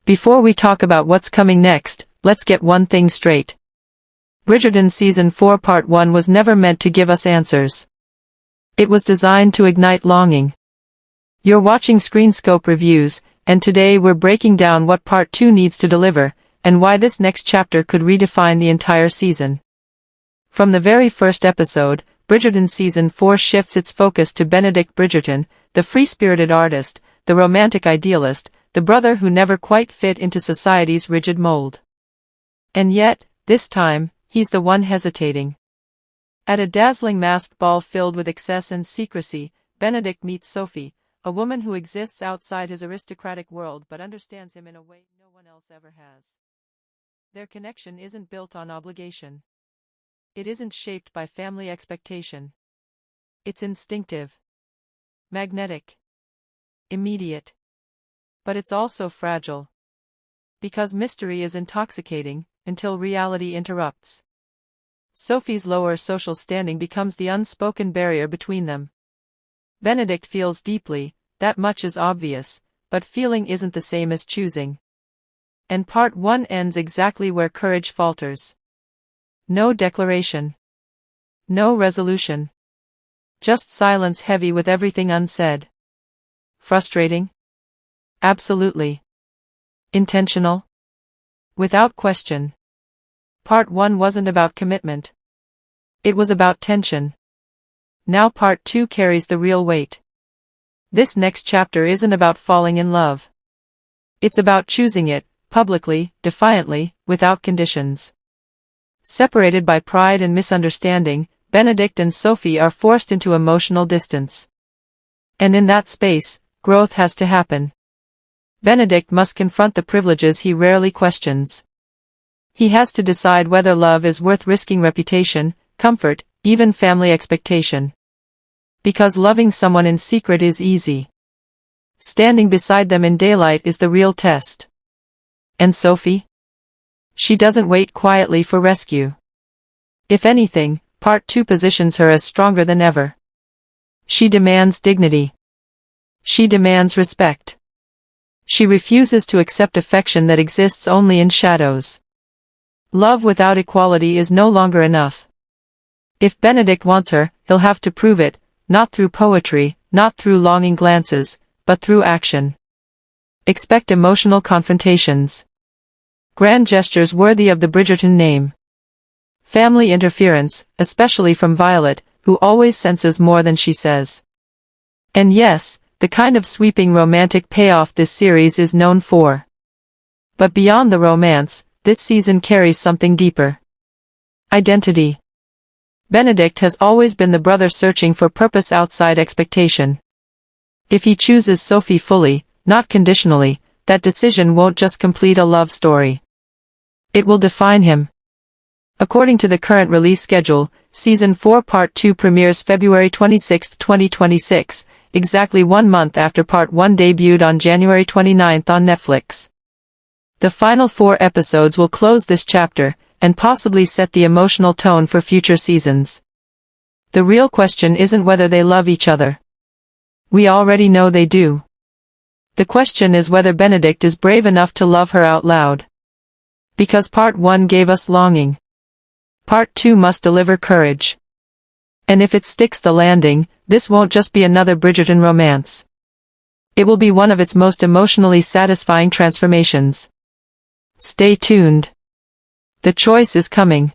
Before we talk about what's coming next, let's get one thing straight. Bridgerton Season 4 Part 1 was never meant to give us answers. It was designed to ignite longing. You're watching Screenscope Reviews, and today we're breaking down what Part 2 needs to deliver, and why this next chapter could redefine the entire season. From the very first episode, Bridgerton Season 4 shifts its focus to Benedict Bridgerton, the free-spirited artist, the romantic idealist, the brother who never quite fit into society's rigid mold. And yet, this time, he's the one hesitating. At a dazzling masked ball filled with excess and secrecy, Benedict meets Sophie, a woman who exists outside his aristocratic world but understands him in a way no one else ever has. Their connection isn't built on obligation. It isn't shaped by family expectation. It's instinctive, magnetic, immediate. But it's also fragile. Because mystery is intoxicating, until reality interrupts. Sophie's lower social standing becomes the unspoken barrier between them. Benedict feels deeply, that much is obvious, but feeling isn't the same as choosing. And Part 1 ends exactly where courage falters. No declaration. No resolution. Just silence heavy with everything unsaid. Frustrating? Absolutely. Intentional? Without question. Part 1 wasn't about commitment. It was about tension. Now Part 2 carries the real weight. This next chapter isn't about falling in love. It's about choosing it, publicly, defiantly, without conditions. Separated by pride and misunderstanding, Benedict and Sophie are forced into emotional distance. And in that space, growth has to happen. Benedict must confront the privileges he rarely questions. He has to decide whether love is worth risking reputation, comfort, even family expectation. Because loving someone in secret is easy. Standing beside them in daylight is the real test. And Sophie? She doesn't wait quietly for rescue. If anything, Part 2 positions her as stronger than ever. She demands dignity. She demands respect. She refuses to accept affection that exists only in shadows. Love without equality is no longer enough. If Benedict wants her, he'll have to prove it, not through poetry, not through longing glances, but through action. Expect emotional confrontations. Grand gestures worthy of the Bridgerton name. Family interference, especially from Violet, who always senses more than she says. And yes, the kind of sweeping romantic payoff this series is known for. But beyond the romance, this season carries something deeper. Identity. Benedict has always been the brother searching for purpose outside expectation. If he chooses Sophie fully, not conditionally, that decision won't just complete a love story. It will define him. According to the current release schedule, Season 4 Part 2 premieres February 26, 2026, exactly 1 month after Part 1 debuted on January 29 on Netflix. The final 4 episodes will close this chapter, and possibly set the emotional tone for future seasons. The real question isn't whether they love each other. We already know they do. The question is whether Benedict is brave enough to love her out loud. Because Part 1 gave us longing. Part 2 must deliver courage. And if it sticks the landing, this won't just be another Bridgerton romance. It will be one of its most emotionally satisfying transformations. Stay tuned. The choice is coming.